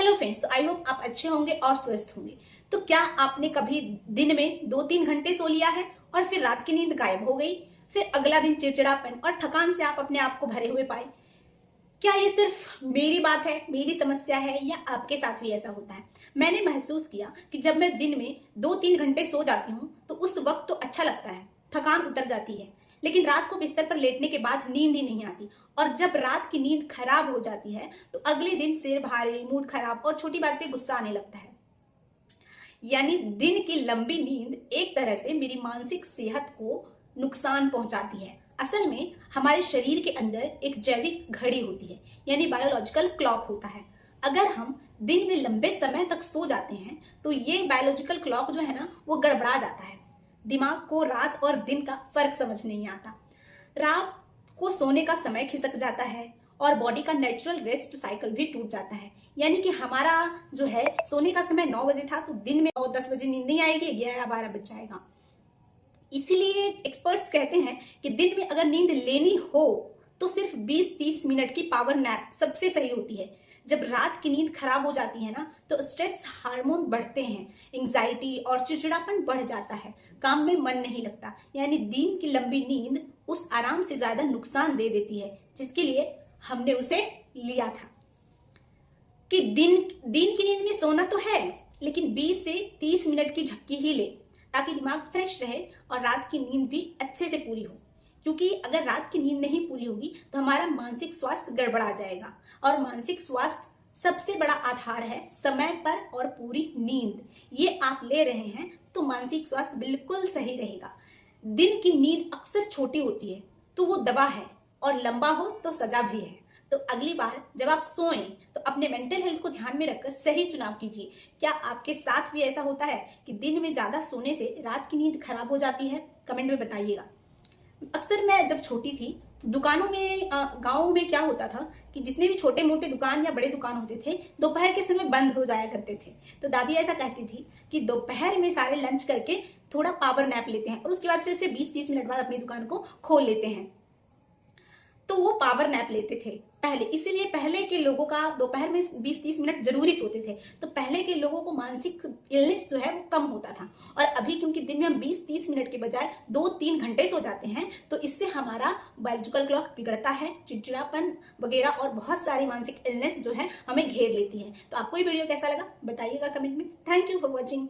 Hello friends, तो I hope आप अच्छे होंगे और स्वस्थ होंगे। तो क्या आपने कभी दिन में 2-3 घंटे सो लिया है और फिर रात की नींद गायब हो गई, फिर अगला दिन चिड़चिड़ापन और थकान से आप अपने आप को भरे हुए पाए? क्या ये सिर्फ मेरी बात है, मेरी समस्या है, या आपके साथ भी ऐसा होता है? मैंने महसूस किया कि जब मैं दिन में 2-3 घंटे सो जाती हूँ तो उस वक्त तो अच्छा लगता है, थकान उतर जाती है, लेकिन रात को बिस्तर पर लेटने के बाद नींद ही नहीं आती। और जब रात की नींद खराब हो जाती है तो अगले दिन सिर भारी, मूड खराब और छोटी बात पे गुस्सा आने लगता है। यानी दिन की लंबी नींद एक तरह से मेरी मानसिक सेहत को नुकसान पहुंचाती है। असल में हमारे शरीर के अंदर एक जैविक घड़ी होती है, यानी बायोलॉजिकल क्लॉक होता है। अगर हम दिन में लंबे समय तक सो जाते हैं तो ये बायोलॉजिकल क्लॉक जो है ना, वो गड़बड़ा जाता है। दिमाग को रात और दिन का फर्क समझ नहीं आता। रात को सोने का समय खिसक जाता है और बॉडी का नेचुरल रेस्ट साइकिल भी टूट जाता है। यानी कि हमारा जो है सोने का समय 9 बजे था तो दिन में 9-10 बजे नींद नहीं आएगी, 11-12 बज जाएगा। इसीलिए एक्सपर्ट्स कहते हैं कि दिन में अगर नींद लेनी हो तो सिर्फ 20-30 मिनट की पावर नैप सबसे सही होती है। जब रात की नींद खराब हो जाती है ना तो स्ट्रेस हार्मोन बढ़ते हैं, एंजाइटी और चिड़चिड़ापन बढ़ जाता है, काम में मन नहीं लगता। यानी दिन की लंबी नींद उस आराम से ज्यादा नुकसान दे देती है जिसके लिए हमने उसे लिया था। कि दिन दिन की नींद में सोना तो है, लेकिन 20 से 30 मिनट की झपकी ही ले ताकि दिमाग फ्रेश रहे और रात की नींद भी अच्छे से पूरी हो। क्योंकि अगर रात की नींद नहीं पूरी होगी तो हमारा मानसिक स्वास्थ्य गड़बड़ा जाएगा, और मानसिक स्वास्थ्य सबसे बड़ा आधार है समय पर और पूरी नींद। ये आप ले रहे हैं तो मानसिक स्वास्थ्य बिल्कुल सही रहेगा। दिन की नींद अक्सर छोटी होती है तो वो दवा है, और लंबा हो तो सजा भी है। तो अगली बार जब आप सोएं तो अपने मेंटल हेल्थ को ध्यान में रखकर सही चुनाव कीजिए। क्या आपके साथ भी ऐसा होता है कि दिन में ज्यादा सोने से रात की नींद खराब हो जाती है? कमेंट में बताइएगा। अक्सर मैं जब छोटी थी दुकानों में, गाँव में क्या होता था कि जितने भी छोटे मोटे दुकान या बड़े दुकान होते थे दोपहर के समय बंद हो जाया करते थे। तो दादी ऐसा कहती थी कि दोपहर में सारे लंच करके थोड़ा पावर नैप लेते हैं और उसके बाद फिर से 20-30 मिनट बाद अपनी दुकान को खोल लेते हैं। तो वो पावर नैप लेते थे पहले, इसीलिए पहले के लोगों का दोपहर में 20-30 मिनट जरूरी सोते थे। तो पहले के लोगों को मानसिक इलनेस जो है वो कम होता था। और अभी क्योंकि दिन में हम 20-30 मिनट के बजाय 2-3 घंटे सो जाते हैं तो इससे हमारा बायोलॉजिकल क्लॉक बिगड़ता है, चिड़चिड़ापन वगैरह और बहुत सारी मानसिक इलनेस जो है हमें घेर लेती है। तो आपको ये वीडियो कैसा लगा बताइएगा कमेंट में। Thank you for watching.